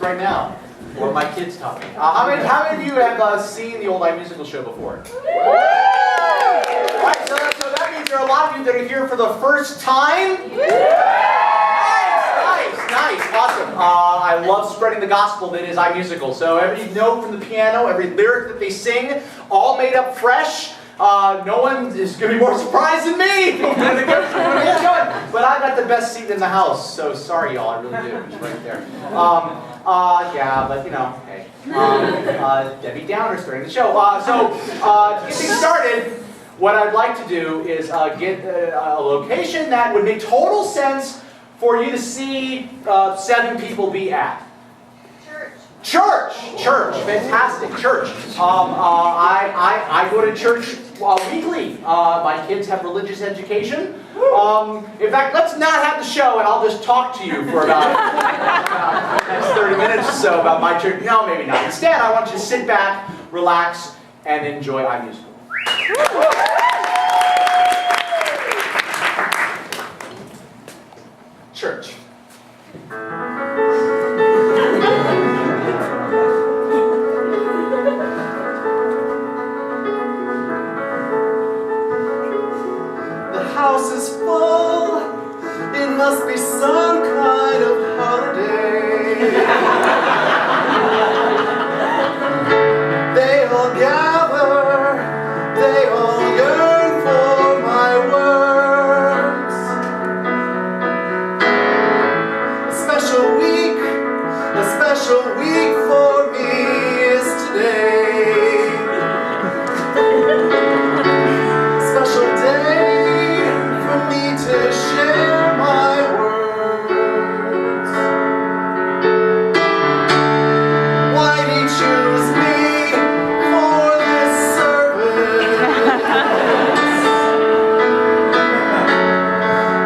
right now. Or my kids taught me. How many of you have seen the old iMusical show before? Right, so that means there are a lot of you that are here for the first time. Nice, awesome. I love spreading the gospel that is iMusical. So every note from the piano, every lyric that they sing, all made up fresh. No one is going to be more surprised than me. But I got the best seat in the house, so sorry y'all, I really do. It's right there. Yeah, but you know, hey. Debbie Downer starting the show. To get things started, what I'd like to do is get a location that would make total sense for you to see 7 people be at. Church, fantastic, church. I go to church weekly. My kids have religious education. In fact, let's not have the show and I'll just talk to you for about the next 30 minutes or so about my church. No, maybe not. Instead, I want you to sit back, relax, and enjoy iMusical. Church. House is full, it must be some kind of holiday. They all gather, they all yearn for my words. A special week for me is today. Special day to share my words. Why did you choose me for this service?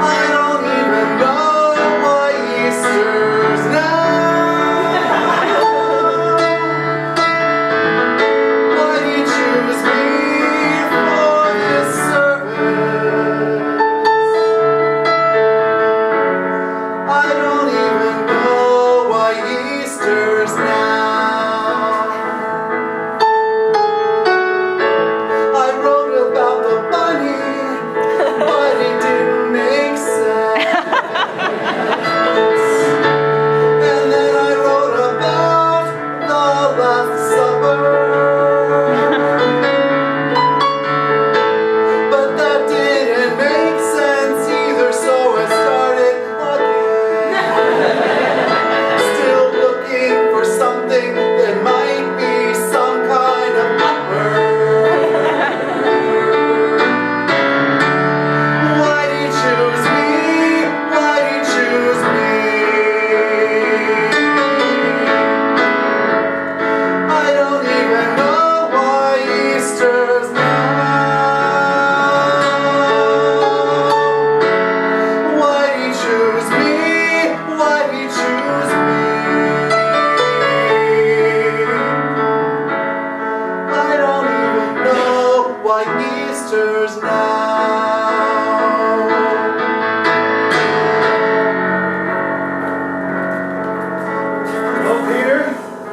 I don't even know why Easter's now. Why did you choose me for this service?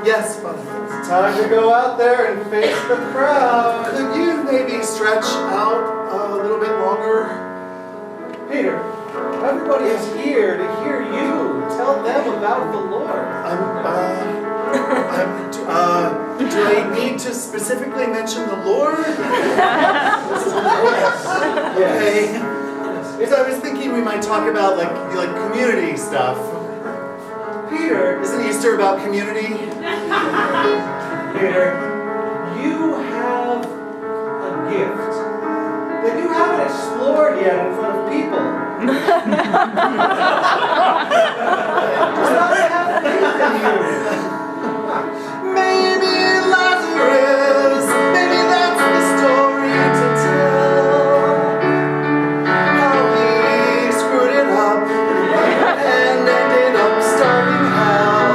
Yes, Father. It's time to go out there and face the crowd. Could you maybe stretch out a little bit longer? Peter, everybody is here to hear you. Tell them about the Lord. Do I need to specifically mention the Lord? Okay. Because I was thinking we might talk about like community stuff. Peter, isn't Easter about community? Peter, you have a gift that you haven't explored yet in front of people. Does have faith in you. Maybe Lazarus, maybe that's the story to tell. How he screwed it up and ended up starting hell.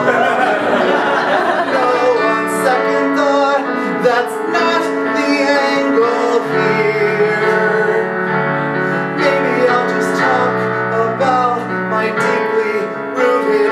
No, on second thought, that's not the angle here. Maybe I'll just talk about my deeply rooted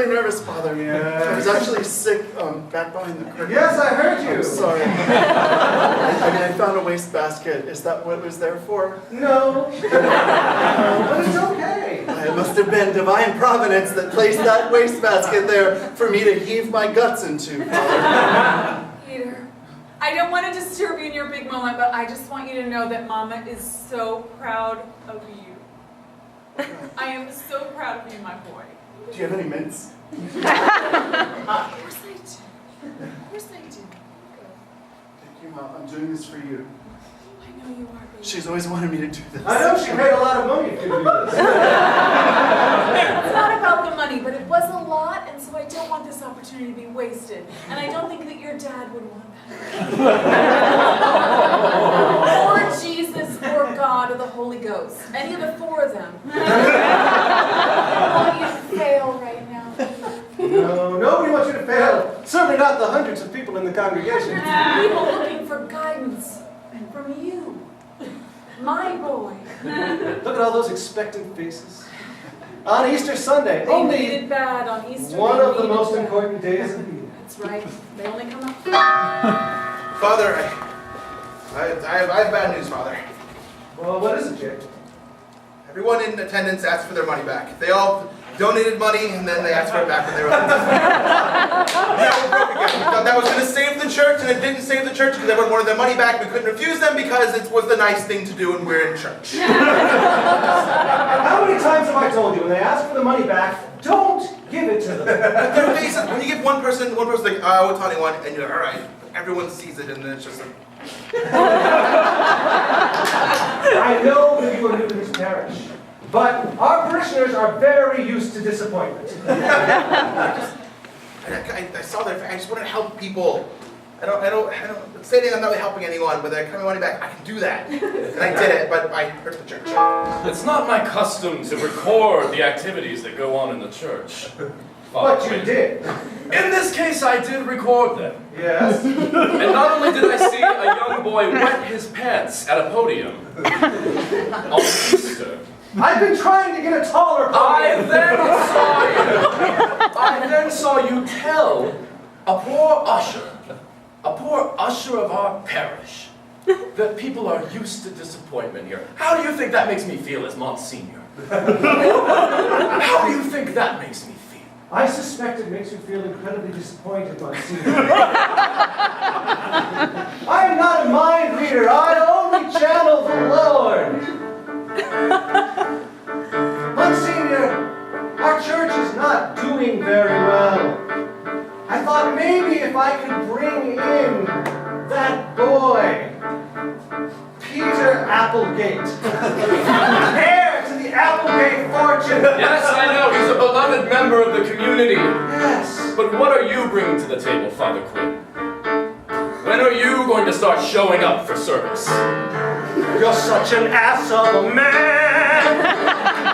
really nervous, Father. Yeah. I was actually sick back behind the curtain. Yes, I heard you. I'm sorry. I found a wastebasket. Is that what it was there for? No. But it's okay. It must have been divine providence that placed that wastebasket there for me to heave my guts into, Father. Peter, I don't want to disturb you in your big moment, but I just want you to know that Mama is so proud of you. I am so proud of you, my boy. Do you have any mints? Of course I do. Of course I do. Thank you, Mom. I'm doing this for you. I know you are, baby. She's always wanted me to do this. I know she paid a lot of money to do this. It's not about the money, but it was a lot, and so I don't want this opportunity to be wasted. And I don't think that your dad would want that. Or Jesus, or God, or the Holy Ghost. Any of the four of them. I want you to fail right now. No, nobody wants you to fail. Certainly not the hundreds of people in the congregation. People looking for guidance from you. My boy. Look at all those expectant faces. On Easter Sunday, They only needed bad on Easter. one they of the needed most bad. important days of the year. That's right. They only come up. Father, I have bad news, Father. Well, what is it, Jake? Everyone in attendance asked for their money back. They all donated money and then they asked for it back when they were left. Now we're broke again. We thought that was going to save the church, and it didn't save the church because everyone wanted their money back. We couldn't refuse them because it was the nice thing to do when we're in church. How many times have I told you, when they ask for the money back, don't give it to them? Their faces, when you give one person like, oh, it's only one, and you're like, all right. Everyone sees it, and then it's just like... I know that you are new to this parish, but our parishioners are very used to disappointment. I saw their. I just want to help people. I don't saying I'm not really helping anyone, but they're coming money back. I can do that, and I did it, but I hurt the church. It's not my custom to record the activities that go on in the church. But you did. In this case, I did record them. Yes. And not only did I see a young boy wet his pants at a podium on Easter, I've been trying to get a taller I podium. then saw you tell a poor usher of our parish, that people are used to disappointment here. How do you think that makes me feel as Monsignor? How do you think that makes me feel? I suspect it makes you feel incredibly disappointed, Monsignor. I am not a mind reader. I only channel the Lord. Monsignor, our church is not doing very well. I thought maybe if I could bring in that boy, Peter Applegate, heir to the Applegate fortune. Yes, I know, he's a beloved member of the community. Yes. But what are you bringing to the table, Father Quinn? When are you going to start showing up for service? You're such an ass of a man,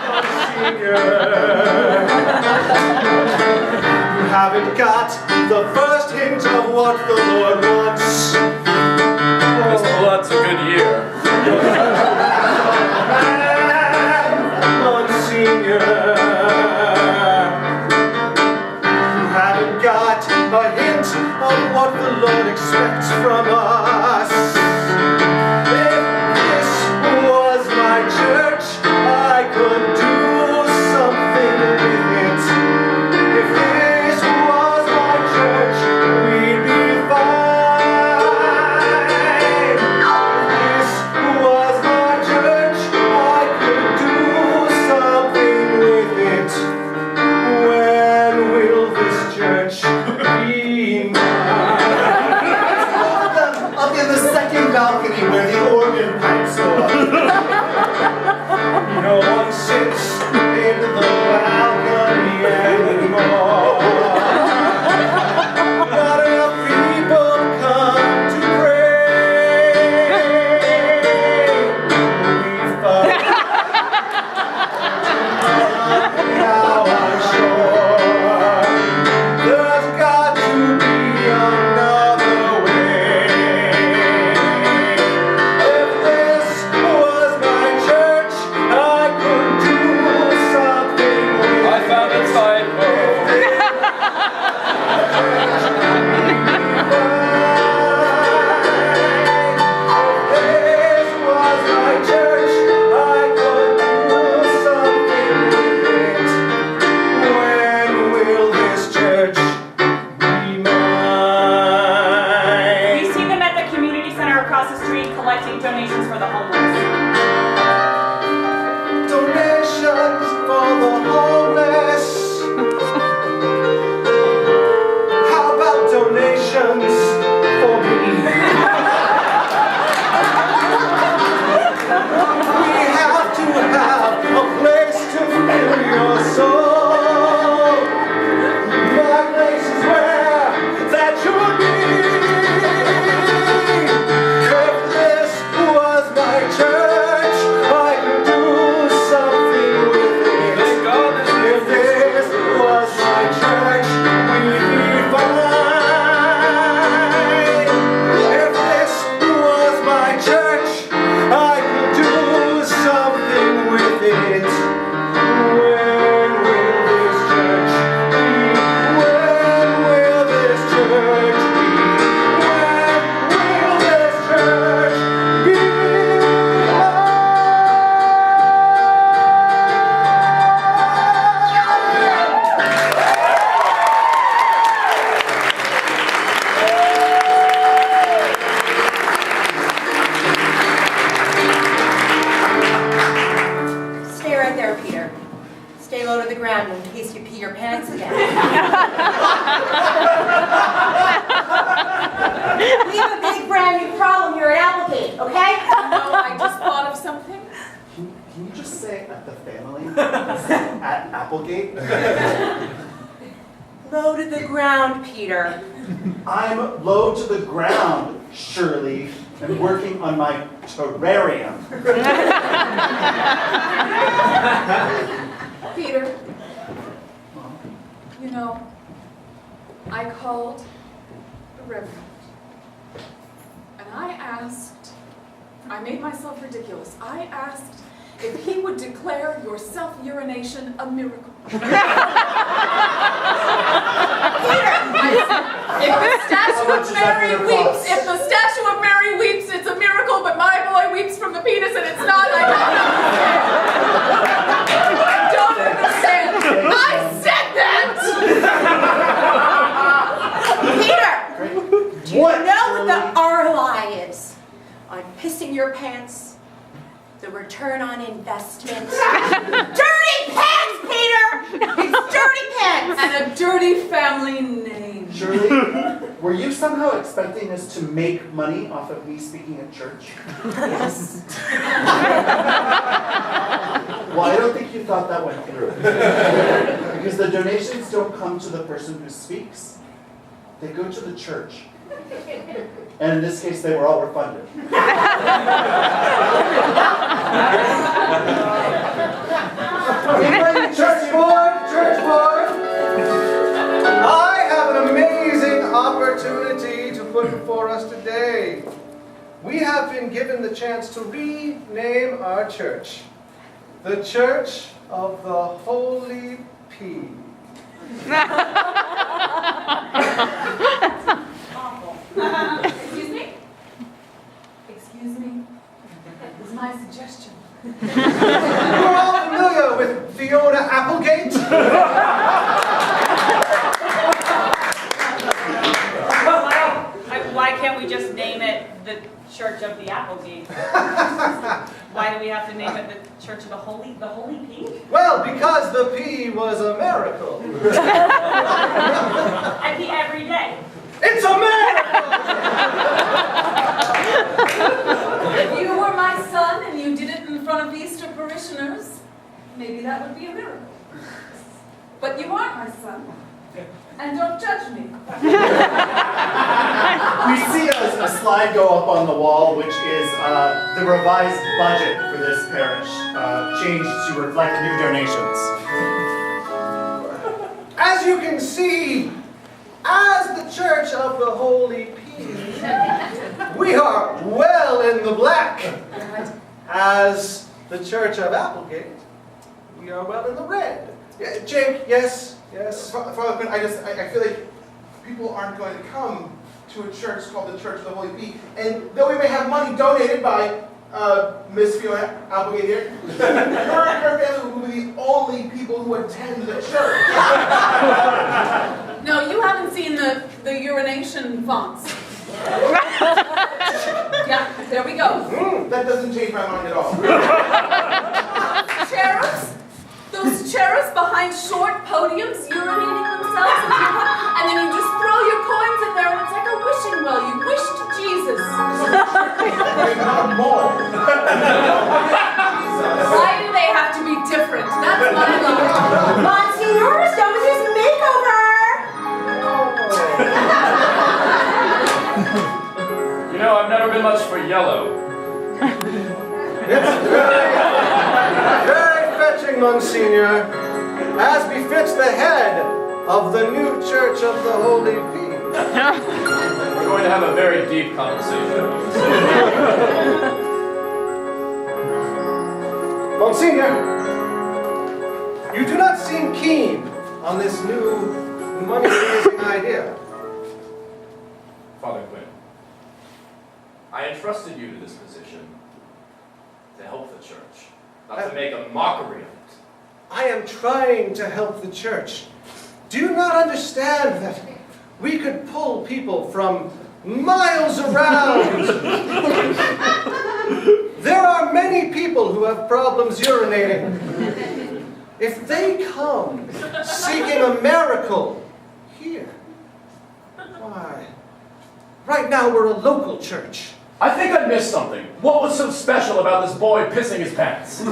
Monsignor. You haven't got the first hint of what the Lord wants. This blood's a good year. Monsignor. You haven't got a hint of what the Lord expects from us. If this was my church, I could do something with it. If this was my church, we'd be fine. If this was my church, I could do something with it. When will this church be mine? Up in Applegate? Low to the ground, Peter. I'm low to the ground, Shirley, and working on my terrarium. Peter, you know, I called the Reverend, and I made myself ridiculous. I asked if he would declare your self-urination a miracle. Peter, if the statue of Mary weeps, it's a miracle, but my boy weeps from the penis and it's not. I don't understand. I said that! Peter! Do you know what the ROI is on pissing your pants? The return on investment. Dirty pants, Peter! It's dirty pants! And a dirty family name. Shirley, were you somehow expecting us to make money off of me speaking at church? Yes. Well, I don't think you thought that went through. Because the donations don't come to the person who speaks. They go to the church. And in this case, they were all refunded. Church board! I have an amazing opportunity to put before us today. We have been given the chance to rename our church. The Church of the Holy Pea. Excuse me? Excuse me? This is my suggestion. You're all familiar with Fiona Applegate? Why can't we just name it the Church of the Applegate? Why do we have to name it the Church of the Holy Pea? Well, because the pea was a miracle. I pee every day. It's a miracle! If you were my son and you did it in front of Easter parishioners, maybe that would be a miracle. But you aren't my son. And don't judge me. We see a slide go up on the wall, which is the revised budget for this parish, changed to reflect new donations. As you can see, as the Church of the Holy Pea, we are well in the black. As the Church of Applegate, we are well in the red. Yeah, Jake, yes. Father Quinn, I feel like people aren't going to come to a church called the Church of the Holy Pea. And though we may have money donated by Miss Fiona Applegate here, her and her family will be the only people who attend the church. No, you haven't seen the urination fonts. Yeah, there we go. That doesn't change my mind at all. Cherubs? Those cherubs behind short podiums urinating themselves into your cup, and then you just throw your coins in there and it's like a wishing well. You wish to Jesus. Not more. Why do they have to be different? That's my line. Monsignor, so was his makeover! You know, I've never been much for yellow. It's very fetching, Monsignor, as befits the head of the new Church of the Holy Pea. We're going to have a very deep conversation. Monsignor, you do not seem keen on this new money-raising idea. Father Quinn, I entrusted you to this position to help the church, not to make a mockery of it. I am trying to help the church. Do you not understand that we could pull people from miles around? There are many people who have problems urinating. If they come seeking a miracle here, why, right now we're a local church. I think I missed something. What was so special about this boy pissing his pants?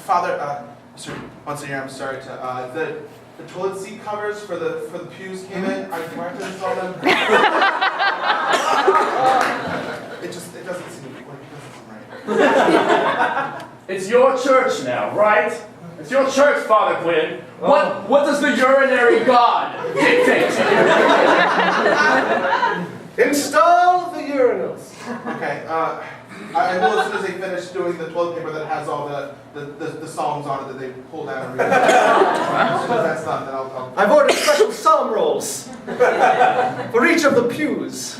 Father, Sir, Monsignor, I'm sorry to, the toilet seat covers for the pews came in. Do I have to install them? It doesn't seem right. It's your church now, right? It's your church, Father Quinn. What does the urinary god dictate to you? Install the urinals. Okay, I will as soon as they finish doing the toilet paper that has all the psalms on it that they pull down and read. As soon as that's done, then I'll I've ordered special psalm rolls for each of the pews.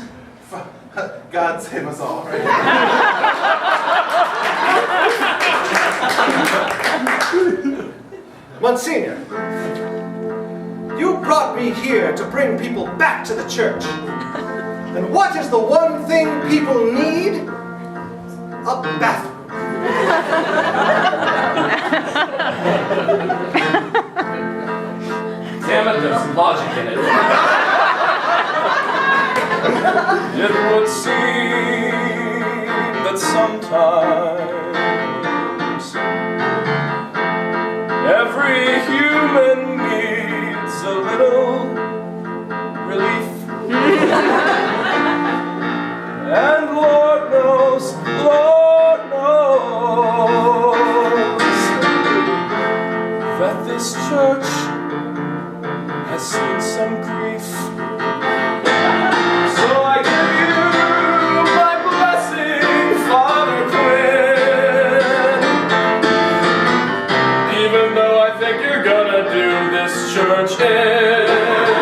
God save us all, right? Monsignor, you brought me here to bring people back to the church. And what is the one thing people need? A bathroom. Damn it, there's some logic in it. It would seem that sometimes every human needs a little relief. And Lord knows that this church has seen some grief. So I give you my blessing, Father Quinn, even though I think you're gonna do this church in.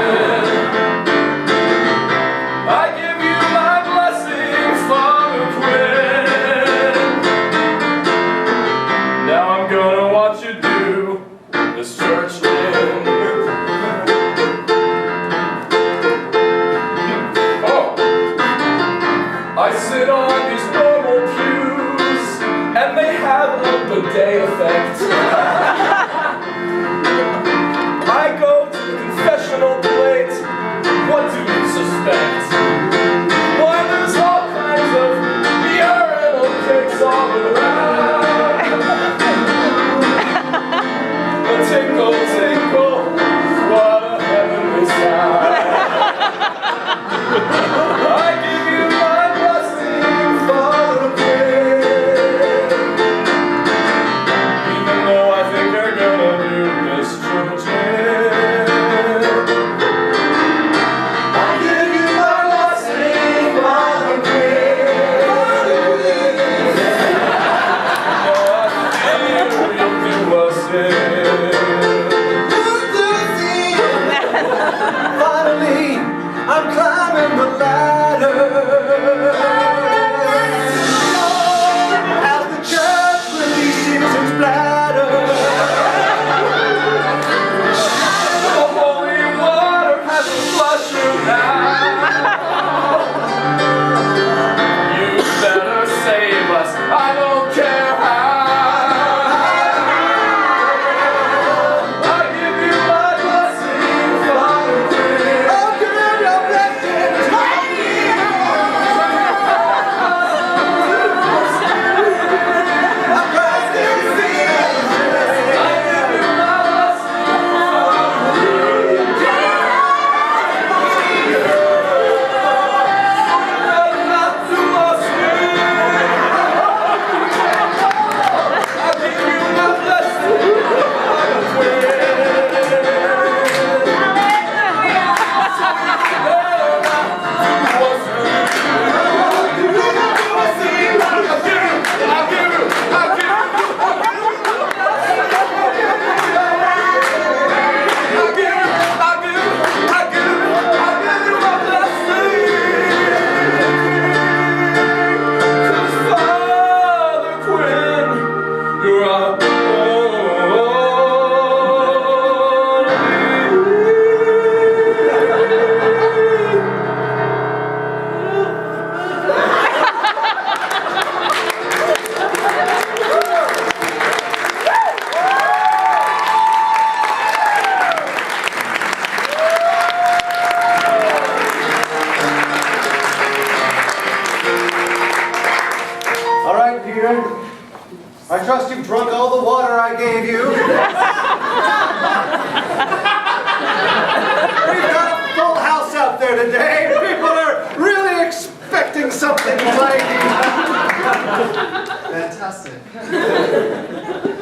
fantastic.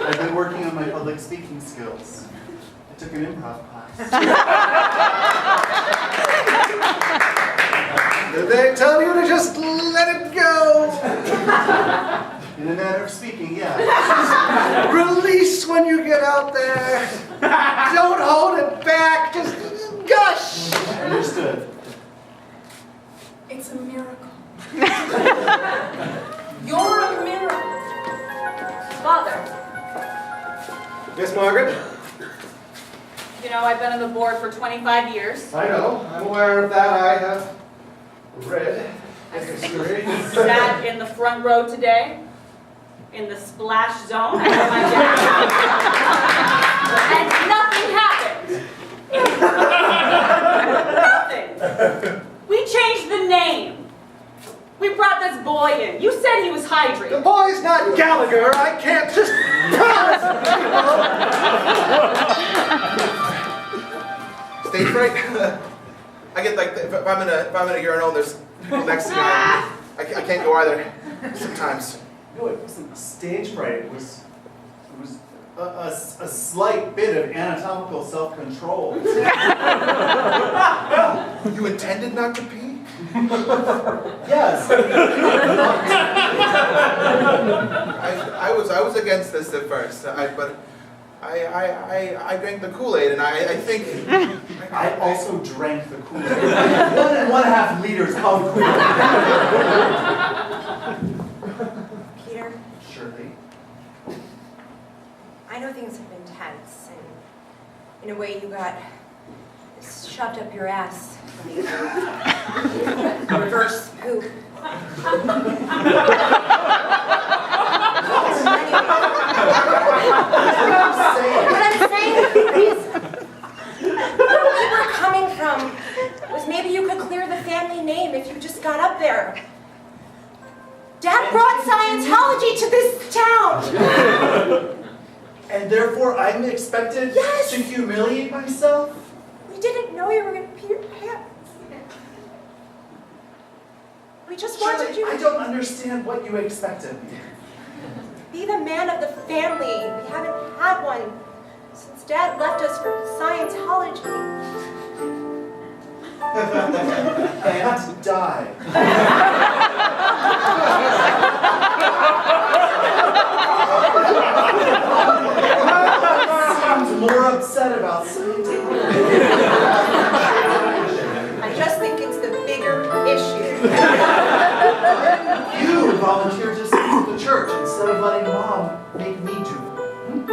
I've been working on my public speaking skills. I took an improv class. Did they tell you to just let it go? In a manner of speaking, yeah. Release when you get out there. Don't hold it back. Just gush. Understood. It's a miracle. You're a miracle. Father, Yes, Margaret? you know, I've been on the board for 25 years. I know. I'm aware of that. I have read the history. Sat in the front row today, in the splash zone. I had my jacket. And nothing happened. Nothing. We changed the name. We brought this boy in. You said he was The hydrated. boy's not Gallagher. I can't just promise people. Stage fright? I get like, if I'm in a urinal and there's people next to me, I can't go either sometimes. No, it wasn't a stage fright. It was a slight bit of anatomical self-control. You intended not to pee? Yes. I was against this at first, but I drank the Kool-Aid, and I think I also drank the Kool-Aid. 1.5 liters of Kool-Aid. Peter, Shirley. I know things have been tense, and in a way you got shoved up your ass. Reverse poop. What I'm saying is, where we were coming from was maybe you could clear the family name if you just got up there. Dad brought Scientology to this town. And therefore I'm expected Yes. to humiliate myself? We didn't know you were going to pee your pants. We just wanted Shirley, you I to don't understand what you expect of me. be the man of the family. We haven't had one since Dad left us for Scientology. And die. Seems more upset about Scientology. I just think it's the bigger issue. You volunteered to speak to the church instead of letting Mom make me do it.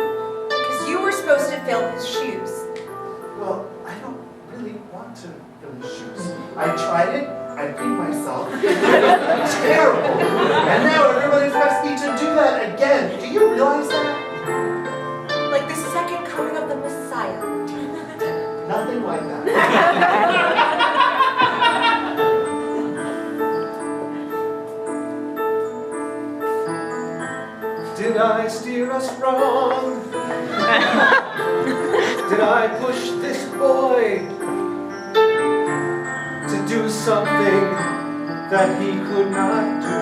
Because you were supposed to fill his shoes. Well, I don't really want to fill his shoes. I tried it, I beat myself. It's terrible. And now everybody expects me to do that again. Do you realize that? Like the second coming of the Messiah. Nothing like that. Did I steer us wrong? Did I push this boy to do something that he could not do?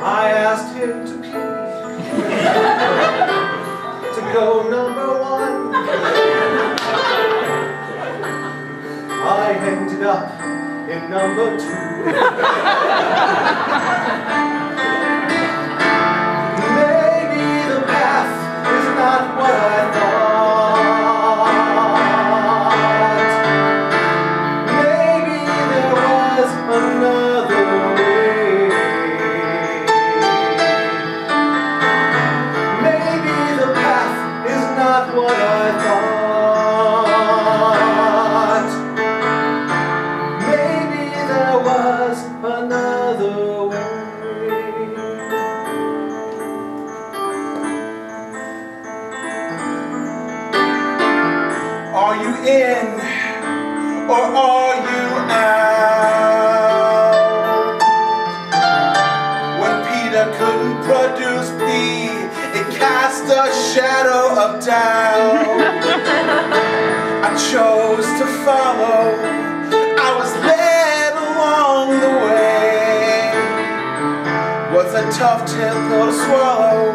I asked him to pee, to go number 1. I ended up in number 2. Maybe the path is not what I thought. Maybe there was another way. Maybe the path is not what I thought. Maybe there was another way. Are you in or are you out? When Peter couldn't produce pee, it cast a shadow of doubt. I chose to follow. I was led along the way. a tough pill to swallow,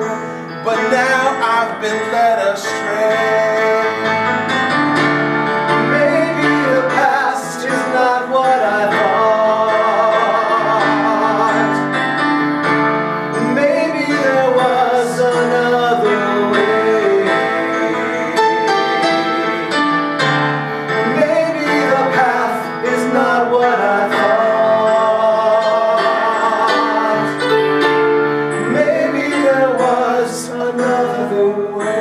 but now I've been led astray. Maybe the past is not what I thought. Maybe there was another way. Maybe the path is not what I thought. Maybe there was another way.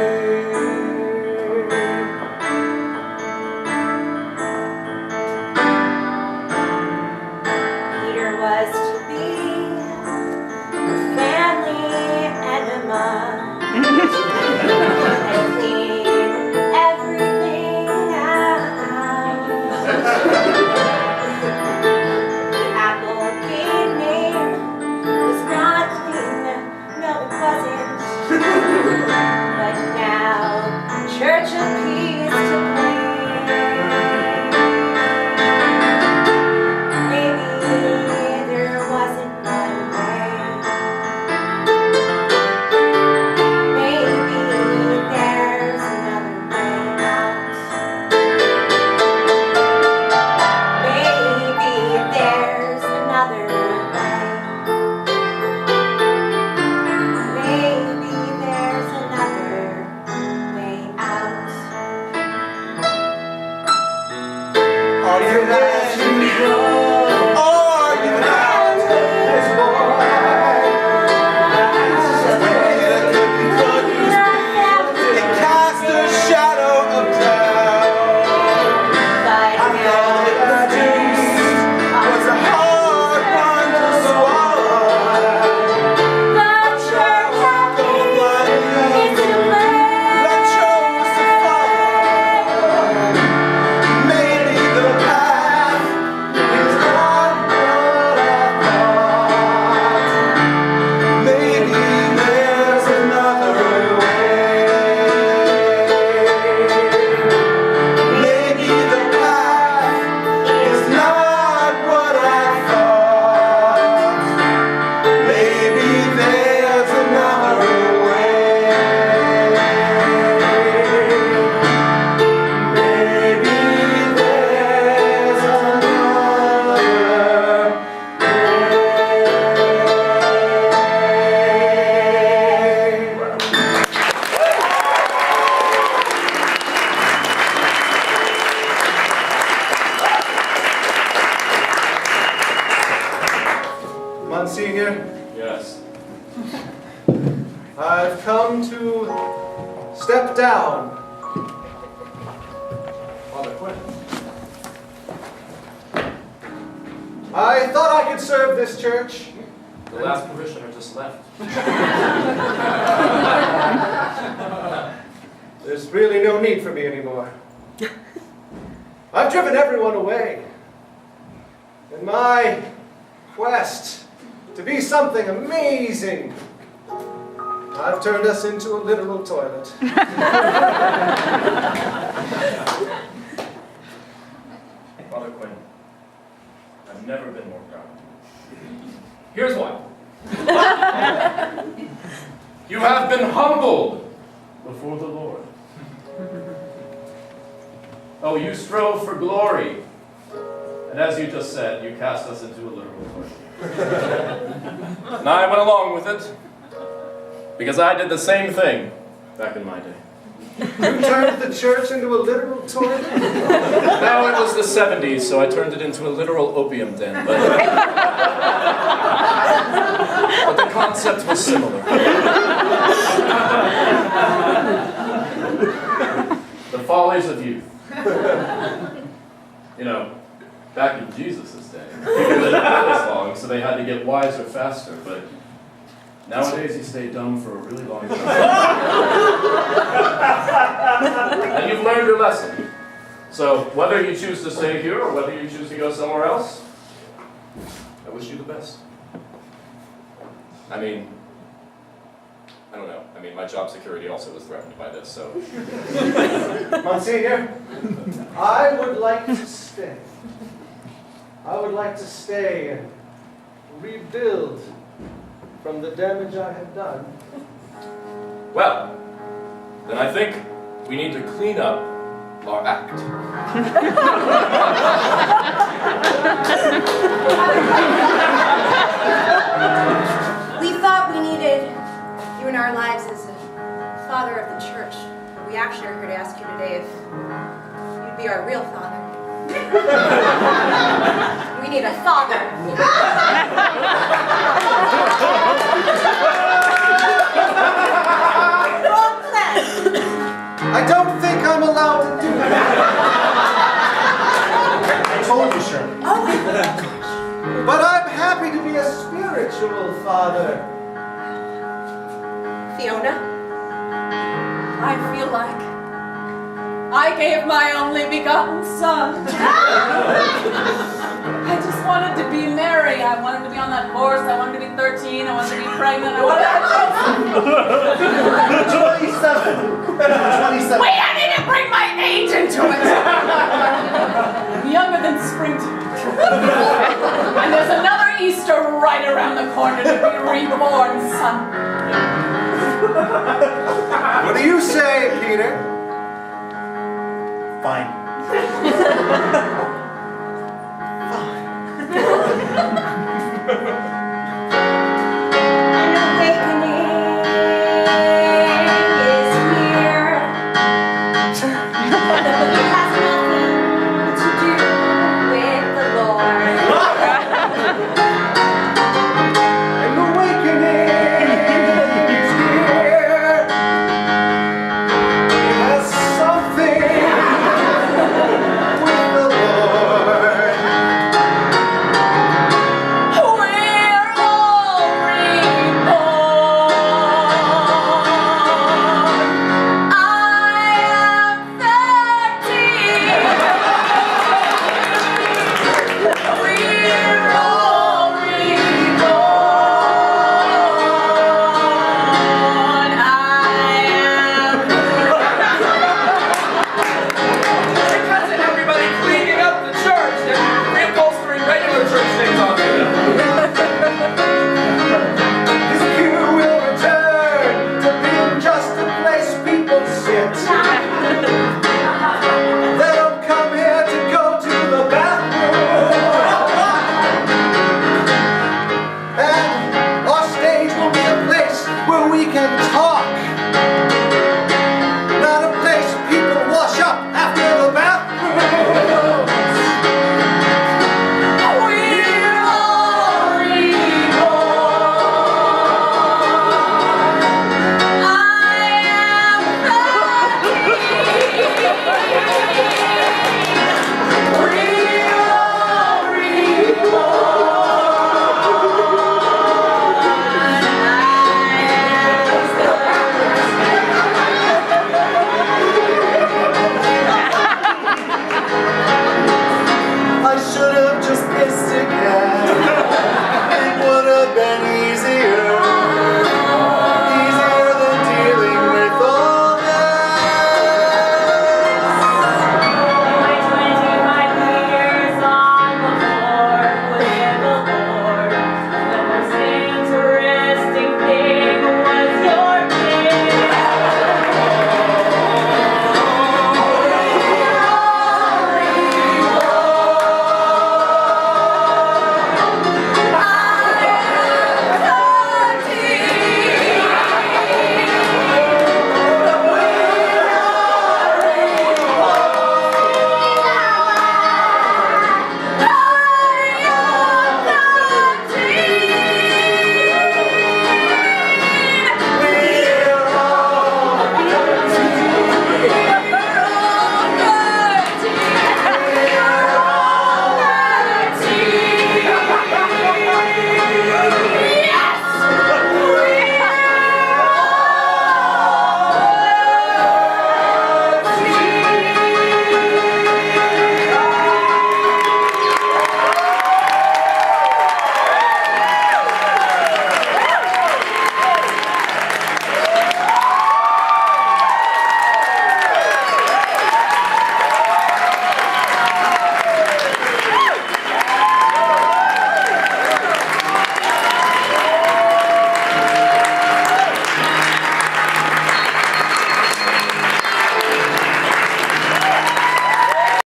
Peter was to be a family enema and clean everything out. The Applegate name was not clean, no it wasn't. But now Church of Peace to blame. Maybe there wasn't one way. Maybe there's another way out. Maybe there's another way. Maybe there's another way out. Are you ready? Are you ready? This boy, It cast a shadow of doubt. But I know it was a hard one to swallow. the church of peace is to blame. I chose to follow. Maybe the path is not what I thought. Maybe there's another way. Maybe the path is not what I thought. Maybe there's another way. Maybe there's Monsignor, Yes. I've come to step down. Father Quinn. I thought I could serve this church. The last parishioner just left. There's really no need for me anymore. I've driven everyone away. In my quest to be something amazing, I've turned us into a literal toilet. Father Quinn, I've never been more proud. Here's why. You have been humbled before the Lord. Oh, you strove for glory. And as you just said, you cast us into a literal toilet. And I went along with it because I did the same thing back in my day. You turned the church into a literal toilet? Now it was the 70s, so I turned it into a literal opium den, but the concept was similar. The follies of youth. You know, back in Jesus' day, people didn't live as long, so they had to get wiser faster, but nowadays you stay dumb for a really long time. And you've learned your lesson. So whether you choose to stay here or whether you choose to go somewhere else, I wish you the best. I mean, I don't know. I mean, my job security also was threatened by this, so. Monsignor, I would like to stay. I would like to stay and rebuild from the damage I have done. Well, then I think we need to clean up our act. We thought we needed you in our lives as a father of the church. But we actually are here to ask you today if you'd be our real father. We need a father. Wrong plan. I don't think I'm allowed to do that. I told you, Shirley. Oh, But I'm happy to be a spiritual father. Fiona. I feel like I gave my only begotten son. I just wanted to be Mary. I wanted to be on that horse. I wanted to be 13. I wanted to be pregnant. I wanted to have children. 27. Wait, I didn't bring my age into it. I'm younger than springtime. And there's another Easter right around the corner to be reborn, son. What do you say, Peter? Fine.